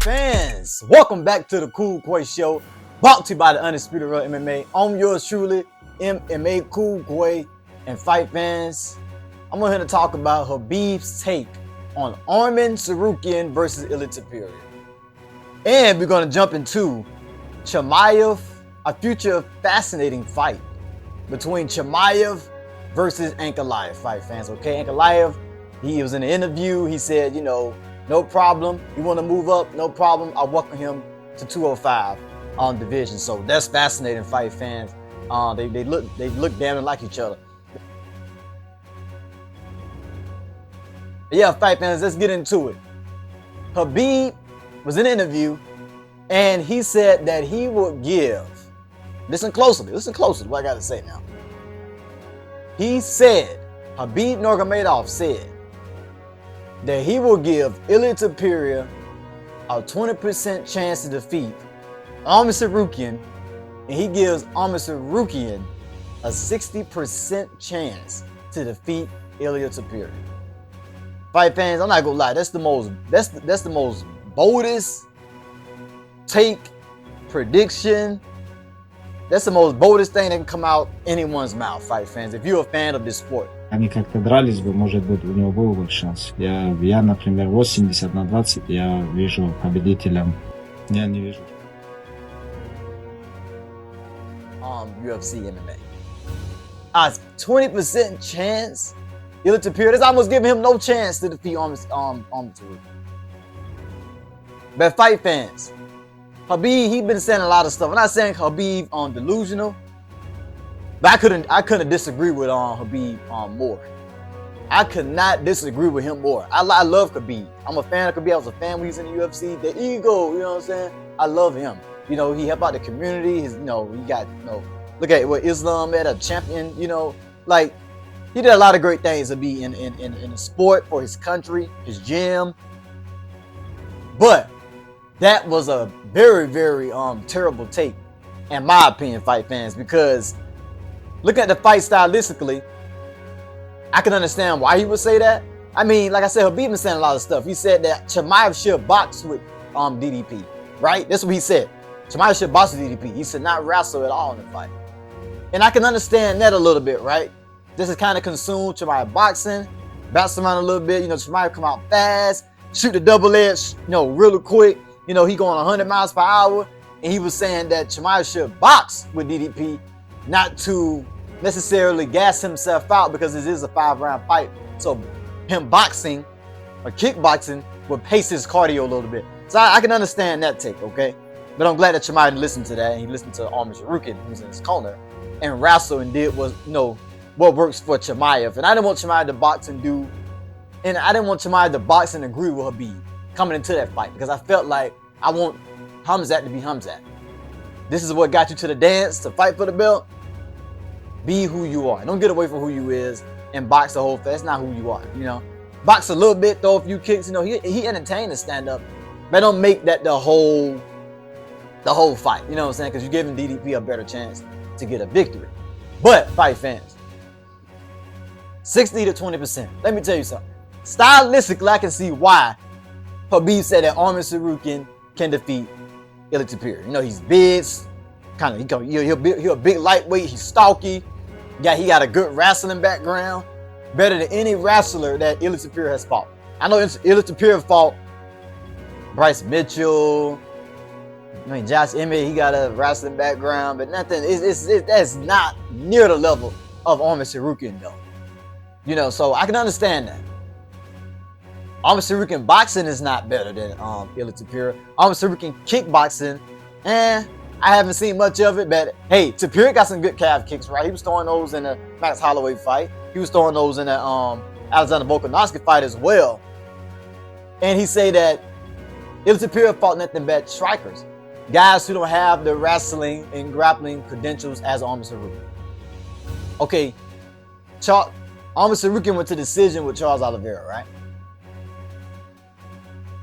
fans, welcome back to the Cool Quay Show, brought to you by the Undisputed Real MMA. I'm yours truly, MMA Cool Quay, and fight fans. I'm here to talk about Khabib's take on Arman Tsarukyan versus Topuria. And we're going to jump into Chimaev, a future fascinating fight between Chimaev versus Ankalaev, fight fans. Okay, Ankalaev, he was in an interview, he said, no problem. You want to move up? No problem. I welcome him to 205 on division. So that's fascinating, fight fans. They look damn like each other. Yeah, fight fans, let's get into it. Khabib was in an interview and he said that he would give, listen closely what I got to say now. He said, Khabib Nurmagomedov said that he will give Topuria a 20% chance to defeat Arman Tsarukyan, and he gives Arman Tsarukyan a 60% chance to defeat Topuria. Fight fans, I'm not gonna lie, that's the most boldest take, prediction. That's the most boldest thing that can come out anyone's mouth, fight fans, if you're a fan of this sport. Они как-то дрались бы, может быть, у него был бы шанс. Я, например, 80-20, я вижу победителем. Я не вижу. UFC MMA. 20% chance? Topuria, that's almost giving him no chance to defeat Arman Tsarukyan. But fight fans, Khabib, he been saying a lot of stuff. I'm not saying Khabib delusional, but I couldn't disagree with Khabib more. I could not disagree with him more. I love Khabib. I'm a fan of Khabib. I was a fan when he was in the UFC. The ego, you know what I'm saying? I love him. He helped out the community. He got, look at what Islam at, a champion, like he did a lot of great things to be in the sport for his country, his gym. But that was a very, very terrible take, in my opinion, fight fans, because looking at the fight stylistically, I can understand why he would say that. I mean, like I said, Khabib been saying a lot of stuff. He said that Chimeav should box with DDP, right? That's what he said. Chimeav should box with DDP. He should not wrestle at all in the fight. And I can understand that a little bit, right? This is kind of consumed Chimeav boxing, bounce around a little bit. Chimeav come out fast, shoot the double edge, really quick. He going 100 miles per hour. And he was saying that Chimeav should box with DDP, not to necessarily gas himself out, because this is a 5-round fight. So him boxing or kickboxing would pace his cardio a little bit. So I can understand that take, okay? But I'm glad that Chimeav listened to that, and he listened to Arman Tsarukyan, who was in his corner, and wrestled and did what works for Chimeav. And I didn't want Chimeav to box and agree with Khabib coming into that fight, because I felt like I want Khamzat to be Khamzat. This is what got you to the dance, to fight for the belt. Be who you are. Don't get away from who you is and box the whole fight. That's not who you are, Box a little bit, throw a few kicks, he entertained the stand-up, but don't make that the whole fight, you know what I'm saying? Because you're giving DDP a better chance to get a victory. But, fight fans, 60 to 20%. Let me tell you something. Stylistically, I can see why Khabib said that Arman Tsarukyan can defeat Topuria. He's big, he's a big lightweight, he's stalky. He got a good wrestling background, better than any wrestler that Topuria has fought. I know Topuria fought Bryce Mitchell, Josh Emmett, he got a wrestling background, but nothing, that's not near the level of Arman Tsarukyan though. So I can understand that. Arman Tsarukyan boxing is not better than Topuria. Arman Tsarukyan kickboxing, I haven't seen much of it, but hey, Topuria got some good calf kicks, right? He was throwing those in the Max Holloway fight. He was throwing those in the Alexander Volkanovski fight as well. And he said that Topuria fought nothing but strikers, guys who don't have the wrestling and grappling credentials as Arman Tsarukyan. Okay, Arman Tsarukyan went to decision with Charles Oliveira, right?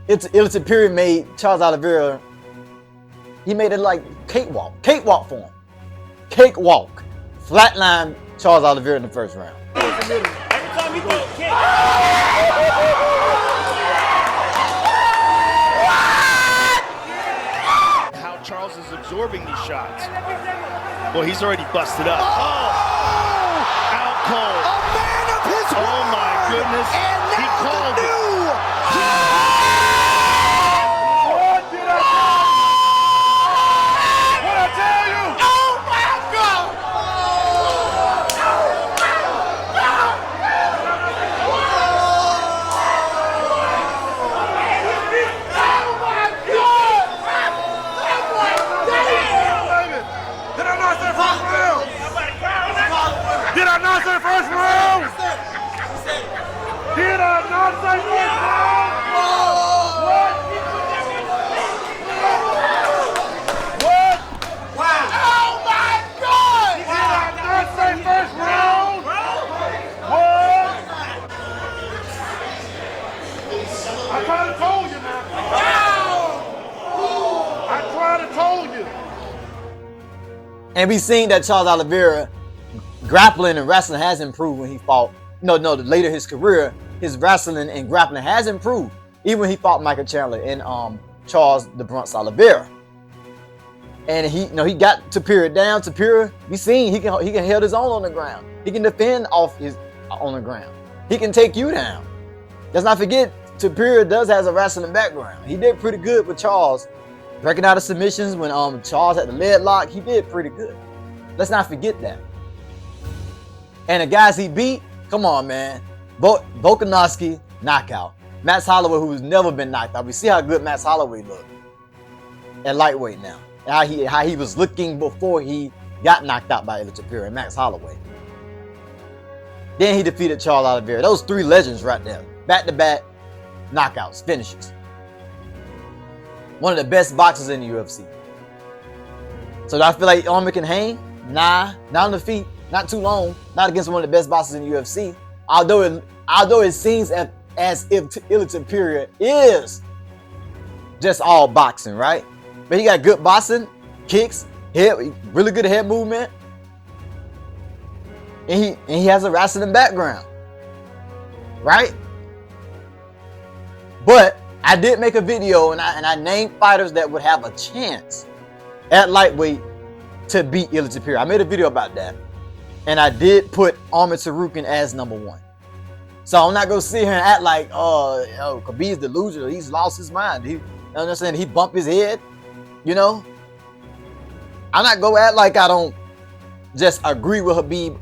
Topuria made Charles Oliveira, he made it like cakewalk for him. Cakewalk. Flatline Charles Oliveira in the first round. Every time he throws a kick. absorbing these shots. Well, he's already busted up. Oh! Out cold. A man of his word. Oh my goodness. And He now called the it. new. What did I tell you? What I tell you? Oh my God! Did I not say first round? Did I not say first round? Did I not say first round? What? What? Oh my God! Did I not say first round? What? I tried to told you, man. I tried to told you. And we seen that Charles Oliveira grappling and wrestling has improved when he fought. No, later his career, his wrestling and grappling has improved. Even when he fought Michael Chandler and Charles the Bronx Oliveira. And he got Topuria down. Topuria, we seen he can hold his own on the ground. He can defend off his on the ground. He can take you down. Let's not forget, Topuria does has a wrestling background. He did pretty good with Charles. Breaking out of submissions when Charles had the leg lock, he did pretty good. Let's not forget that. And the guys he beat, come on, man. Volkanovski, knockout. Max Holloway, who's never been knocked out. We see how good Max Holloway looked at lightweight now. And how he was looking before he got knocked out by Topuria and Max Holloway. Then he defeated Charles Oliveira. Those three legends right there. Back-to-back knockouts, finishes. One of the best boxers in the UFC. So do I feel like Arman can hang? Nah, not on the feet, not too long, not against one of the best boxers in the UFC. Although it seems as if Topuria is just all boxing, right? But he got good boxing, kicks, head, really good head movement, and he has a wrestling background, right? But I did make a video and I named fighters that would have a chance at lightweight to beat Topuria. I made a video about that. And I did put Arman Tsarukyan as number one. So I'm not going to sit here and act like, Khabib's delusional. He's lost his mind. He bumped his head, you know? I'm not going to act like I don't just agree with Khabib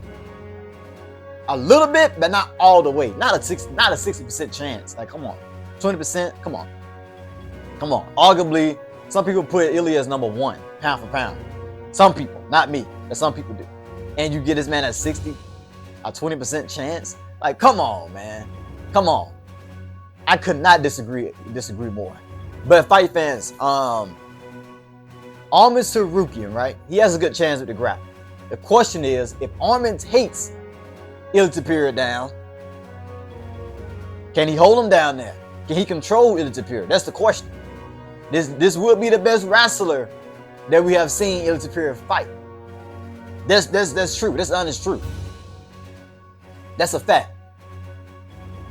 a little bit, but not all the way. Not a 60% chance. Like, come on. 20%, come on. Arguably, some people put Ilya as number one, pound for pound. Some people, not me, but some people do. And you get this man at 60, a 20% chance. Like, come on, man. Come on. I could not disagree more. But fight fans, Arman Tsarukyan, right? He has a good chance with the grappling. The question is, if Arman takes Topuria down, can he hold him down there? Can he control Topuria? That's the question. This would be the best wrestler that we have seen Topuria fight. That's true. That's honest truth. That's a fact.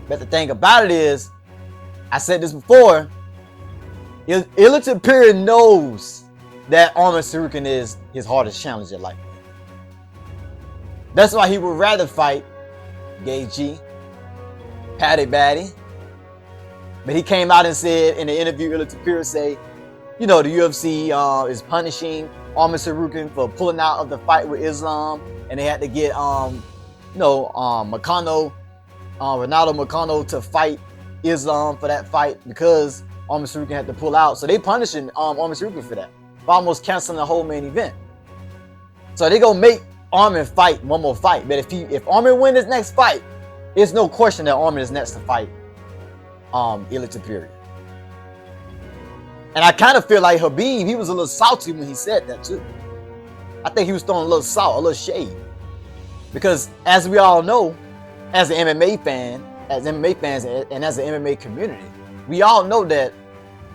But the thing about it is, I said this before, Topuria knows that Arman Tsarukyan is his hardest challenger lightweight. That's why he would rather fight Gay G, Patty Batty. But he came out and said in the interview, Topuria say, the UFC is punishing Arman Tsarukyan for pulling out of the fight with Islam, and they had to get Ronaldo Moicano to fight Islam for that fight because Arman Tsarukyan had to pull out. So they punishing Arman Tsarukyan for that, for almost canceling the whole main event. So they gonna make Arman fight one more fight. But if Arman win his next fight, it's no question that Arman is next to fight Topuria. And I kind of feel like Khabib, he was a little salty when he said that too. I think he was throwing a little salt, a little shade. Because as we all know, as an MMA fan, as MMA fans and as an MMA community, we all know that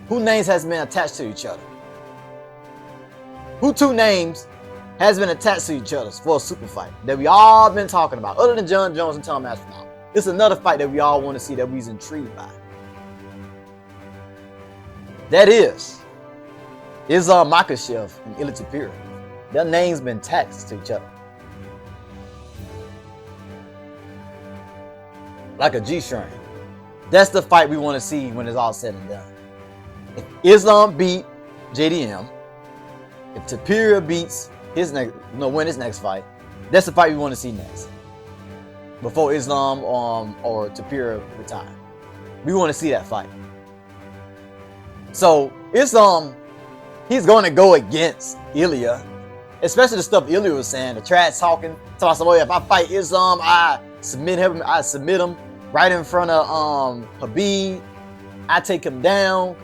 who names has been attached to each other? Who two names has been attached to each other for a super fight that we all been talking about, other than John Jones and Tom Aspinall? It's another fight that we all want to see, that we's intrigued by. That is Islam Makhachev and Ilia Topuria. Their names been taxed to each other. Like a G-string. That's the fight we want to see when it's all said and done. If Islam beat JDM, if Topuria beats win his next fight, that's the fight we want to see next. Before Islam or Topuria retire. We want to see that fight. So Islam, he's going to go against Ilia, especially the stuff Ilia was saying, the trash talking. So if I fight Islam, I submit him right in front of Khabib. I take him down.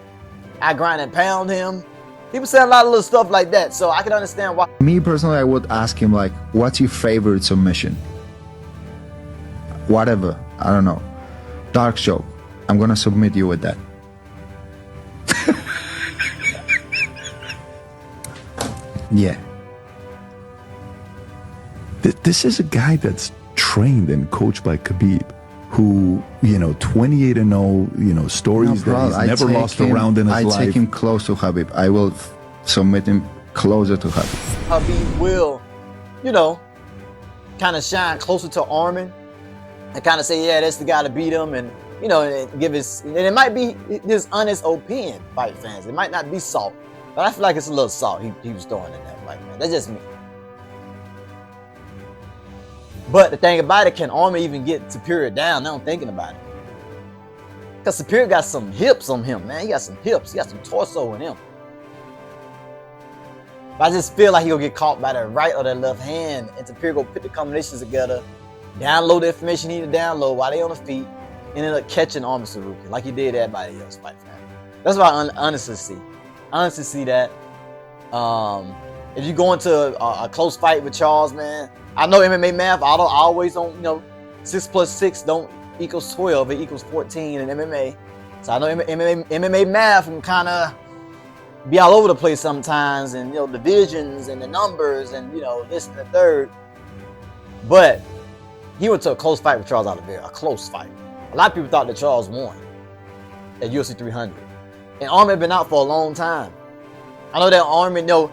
I grind and pound him. He was saying a lot of little stuff like that. So I can understand why. Me personally, I would ask him like, what's your favorite submission? Whatever, I don't know. Dark joke. I'm gonna submit you with that. Yeah. This is a guy that's trained and coached by Khabib, who, 28-0, stories that he's never lost a round in his life. I take him close to Khabib. I will submit him closer to Khabib. Khabib will, kind of shine closer to Arman and kind of say, yeah, that's the guy to beat him, and and give his, and it might be his honest opinion, fight fans. It might not be salt, but I feel like it's a little salt he was throwing in that fight, man. That's just me. But the thing about it, can Arman even get Topuria down? Now I'm thinking about it. Because Topuria got some hips on him, man. He got some hips. He got some torso in him. But I just feel like he'll get caught by the right or the left hand, and Topuria go put the combinations together, download the information he need to download while they on the feet, and end up catching Arman Tsarukyan like he did everybody else fight fan. That's what I honestly see. I honestly see that. If you go into a close fight with Charles, man, I know MMA math. I always don't, 6 + 6 don't equals 12. It equals 14 in MMA. So I know MMA math can kind of be all over the place sometimes, and divisions and the numbers and this and the third. But he went to a close fight with Charles Oliveira, a close fight. A lot of people thought that Charles won at UFC 300, and Arman had been out for a long time. I know that Arman,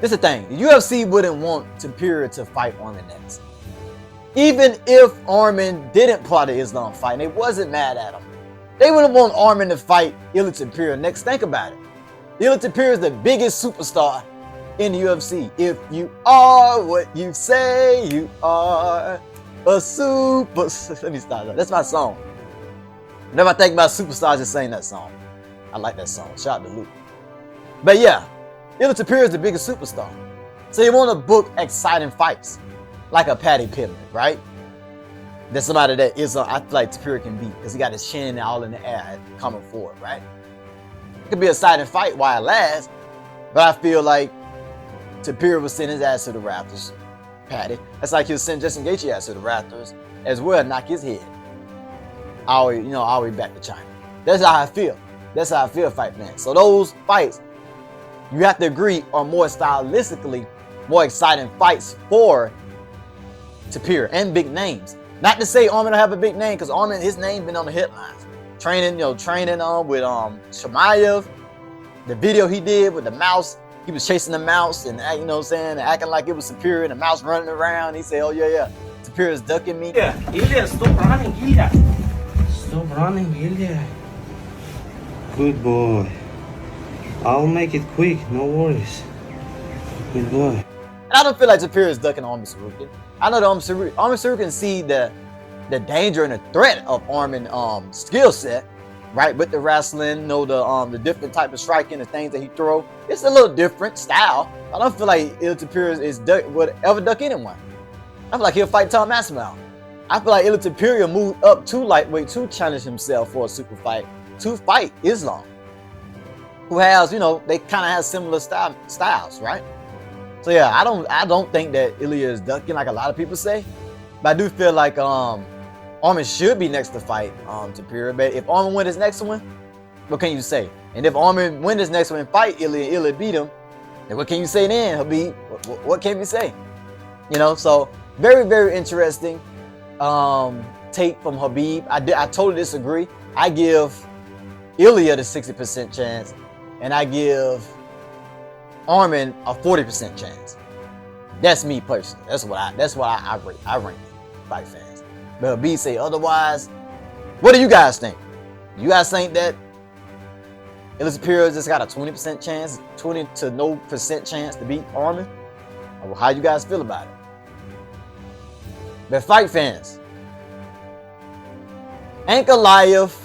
this is the thing. The UFC wouldn't want Topuria to fight Arman next. Even if Arman didn't pull out the Islam fight and they wasn't mad at him, they wouldn't want Arman to fight Ilia Topuria next. Think about it. Ilia Topuria is the biggest superstar in the UFC. If you are what you say you are, a super... Let me stop that. That's my song. Whenever I think about superstars, I just sing that song. I like that song. Shout out to Luke. But yeah, Ilia Topuria is the biggest superstar. So you want to book exciting fights, like a Paddy Pittman, right? That's somebody that I feel like Topuria can beat because he got his chin all in the air coming forward, right? It could be an exciting fight while it lasts, but I feel like Topuria will send his ass to the rafters, Paddy. That's like he'll send Justin Gaethje's ass to the rafters as well, knock his head all the way back to China. That's how I feel. That's how I feel, fight fans. So those fights, you have to agree, are more stylistically more exciting fights for Topuria and big names. Not to say Arman will have a big name, because Arman, his name been on the headlines. Training with Chimaev. The video he did with the mouse, he was chasing the mouse and acting like it was Topuria and the mouse running around. He said, oh yeah, Topuria's ducking me. Yeah, Ilia, stop running, Ilia. Stop running, Ilia. Good boy. I'll make it quick, no worries. Good boy. And I don't feel like Topuria is ducking Arman Tsarukyan. I know that Arman Tsarukyan see the danger and the threat of Arman's skill set, right? With the wrestling, the different type of striking, the things that he throw. It's a little different style. I don't feel like Ilia Topuria would ever duck anyone. I feel like he'll fight Tom Aspinall. I feel like Ilia Topuria moved up to lightweight to challenge himself for a super fight, to fight Islam, who has, they kind of have similar styles, right? So yeah, I don't think that Ilia is ducking like a lot of people say, but I do feel like Arman should be next to fight Topuria. But if Arman win his next one, what can you say? And if Arman win his next one and fight Ilia beat him, then what can you say then, Khabib? What can you say? So very, very interesting take from Khabib. I totally disagree. I give Ilia the 60% chance, and I give Arman a 40% chance. That's me personally. That's what I rate. I rank fight fans. But Khabib say otherwise. What do you guys think? You guys think that Topuria just got a 20% chance, 20 to no percent chance to beat Arman? Or how you guys feel about it? But fight fans, Ankalaev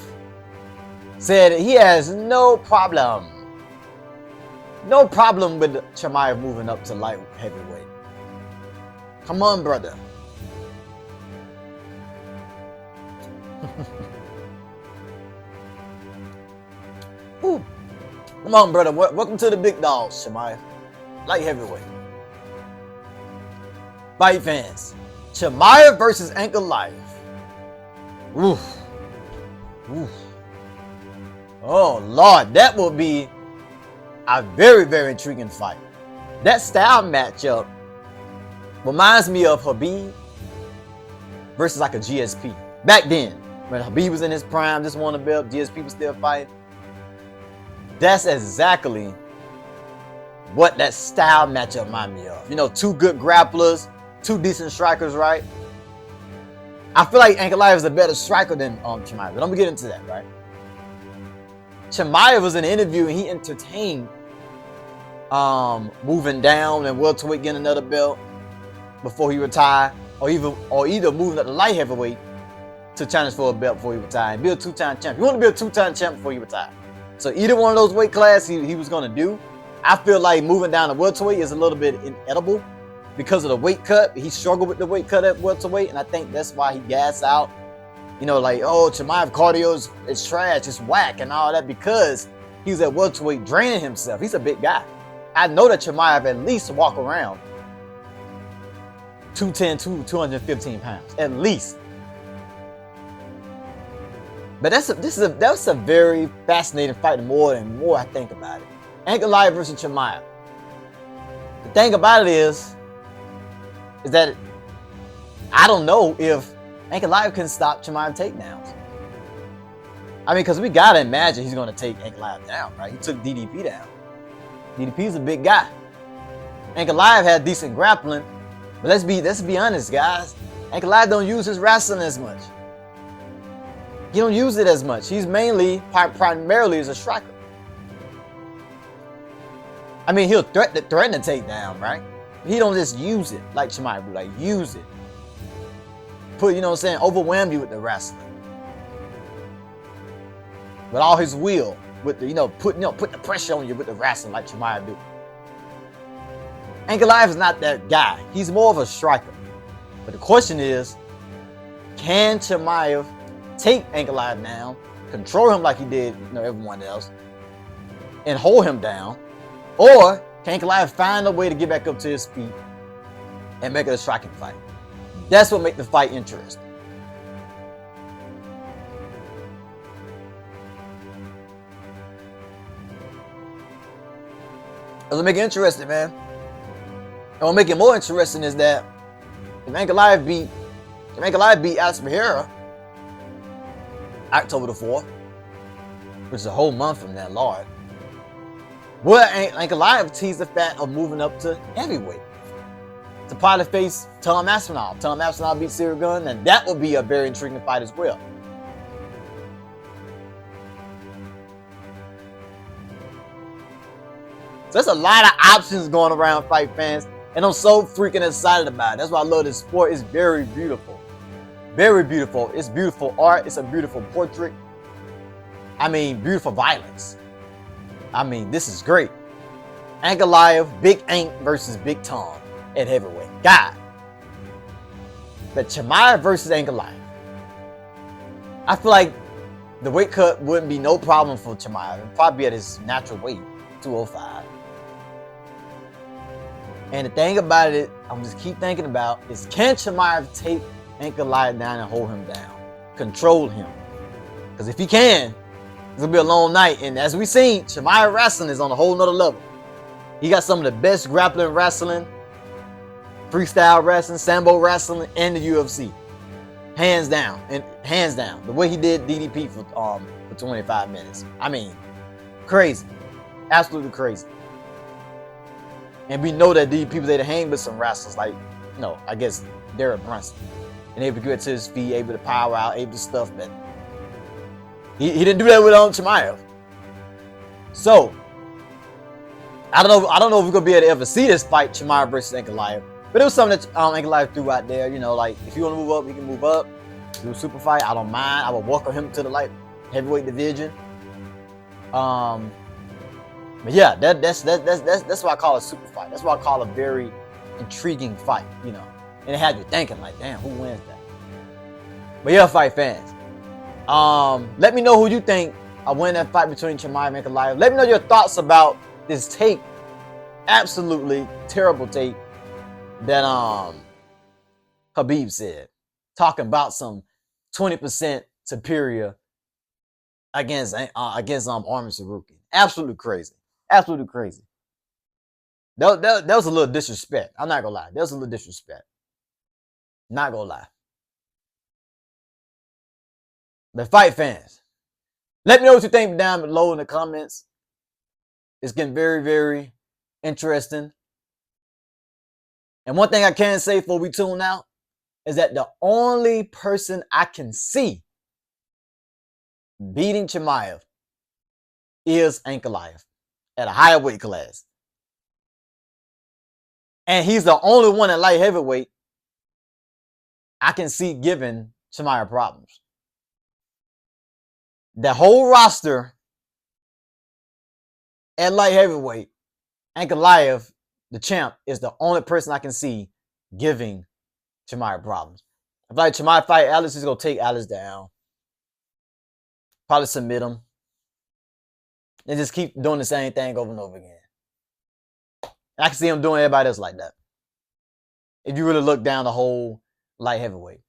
said he has no problem with Chimeav moving up to light heavyweight. Come on, brother. Ooh. Come on, brother. Welcome to the big dogs, Chimeav. Light heavyweight. Fight fans. Chimeav versus Ankalaev. Oof. Oof. Oh, Lord. That will be a very, very intriguing fight. That style matchup reminds me of Khabib versus like a GSP. Back then, when Khabib was in his prime, just won the belt, GSP was still fighting. That's exactly what that style matchup reminded me of. You know, two good grapplers, two decent strikers, right? I feel like Ankalaev is a better striker than Chimeav, but I'm gonna get into that, right? Chimeav was in an interview and he entertained moving down and welterweight, getting another belt before he retired, or either moving up to light heavyweight to challenge for a belt before he retired and be a two-time champ. You want to be a two-time champ before you retire. So either one of those weight classes he was going to do. I feel like moving down to welterweight is a little bit inedible because of the weight cut. He struggled with the weight cut at welterweight, and I think that's why he gassed out. You know, like, oh, Chimeav cardio is trash, it's whack and all that, because he was at welterweight draining himself. He's a big guy. I know that Chimeav at least walk around 210, 215 pounds, at least. But that's a very fascinating fight. The more and more I think about it, Ankalaev versus Chimeav. The thing about it is that I don't know if Ankalaev can stop Chimeav takedowns. I mean, because we gotta imagine he's gonna take Ankalaev down, right? He took DDP down. DDP's a big guy. Ankalaev had decent grappling, but let's be honest, guys. Ankalaev don't use his wrestling as much. He don't use it as much. He's primarily as a striker. I mean, he'll threaten to take down, right? He don't just use it like Chimeav do, like use it. Put, you know what I'm saying, overwhelm you with the wrestling. With all his will, with the, put the pressure on you with the wrestling like Chimeav do. Ankalaev is not that guy. He's more of a striker. But the question is, can Chimeav take Ankalaev down, control him like he did, everyone else, and hold him down? Or can Ankalaev find a way to get back up to his feet and make it a striking fight? That's what makes the fight interesting. That's what make it interesting, man. And what make it more interesting is that if Ankalaev beat Alex Pereira October the 4th, which is a whole month from that, Lord, will Ankalaev tease the fact of moving up to heavyweight to probably face Tom Aspinall. Tom Aspinall beat Cyril Gunn, and that will be a very intriguing fight as well. So there's a lot of options going around, fight fans, and I'm so freaking excited about it. That's why I love this sport. It's very beautiful. Very beautiful. It's beautiful art. It's a beautiful portrait. I mean, beautiful violence. I mean, this is great. Ankalaev, Big Ank versus Big Tom at heavyweight. God. But Chimeav versus Ankalaev. I feel like the weight cut wouldn't be no problem for Chimeav. It'd probably be at his natural weight, 205. And the thing about it, I'm just keep thinking about, is can Chimeav take Ankalaev down and hold him down? Control him. Because if he can, it's going to be a long night. And as we've seen, Chimeav wrestling is on a whole nother level. He got some of the best grappling wrestling, freestyle wrestling, sambo wrestling in the UFC. Hands down. And hands down. The way he did DDP for 25 minutes. I mean, crazy. Absolutely crazy. And we know that these people, they hang with some wrestlers like, you know, I guess Derek Brunson. And able to get to his feet, able to power out, able to stuff, but he didn't do that with Chimaev. So I don't know if we're gonna be able to ever see this fight, Chimaev versus Ankalaev. But it was something that Ankalaev threw out there. You know, like if you want to move up, he can move up. Do a super fight. I don't mind. I would welcome him to the light heavyweight division. But yeah, that's what I call a super fight. That's what I call a very intriguing fight. You know, and it had you thinking like, damn, who wins that? But yeah, fight fans. Let me know who you think will win that fight between Chimaev and Ankalaev. Let me know your thoughts about this tape, absolutely terrible tape that Khabib said, talking about some 20% superior against Arman Tsarukyan. Absolutely crazy. Absolutely crazy. That was a little disrespect. I'm not gonna lie. That was a little disrespect. Not gonna lie. But fight fans, let me know what you think down below in the comments. It's getting very, very interesting. And one thing I can say before we tune out is that the only person I can see beating Chimaev is Ankalaev at a higher weight class. And he's the only one at light heavyweight I can see giving Chimaev problems. The whole roster at light heavyweight, Ankalaev, the champ, is the only person I can see giving Chimaev problems. If like Chimaev fight Alice, he's gonna take Alice down. Probably submit him. And just keep doing the same thing over and over again. I can see him doing everybody else like that. If you really look down the whole light heavyweight.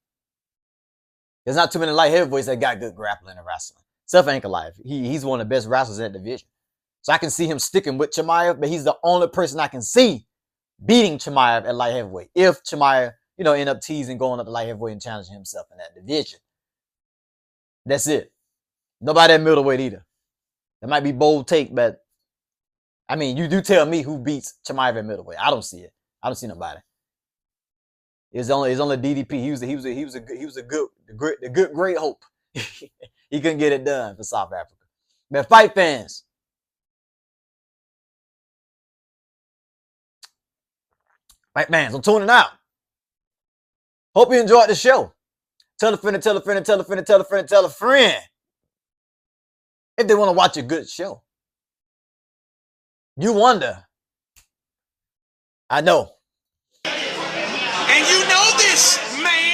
There's not too many light heavyweights that got good grappling and wrestling. Except for Ankalaev. He's one of the best wrestlers in that division. So I can see him sticking with Chimaev, but he's the only person I can see beating Chimaev at light heavyweight. If Chimaev, you know, end up teasing, going up to light heavyweight and challenging himself in that division. That's it. Nobody at middleweight either. That might be bold take, but I mean, you do tell me who beats Chimaev at middleweight. I don't see it. I don't see nobody. It's only DDP. He was a good great hope. He couldn't get it done for South Africa. But fight fans, I'm tuning out. Hope you enjoyed the show. Tell a friend, tell a friend, tell a friend, tell a friend, tell a friend. If they want to watch a good show. You wonder. I know. And you know this, man.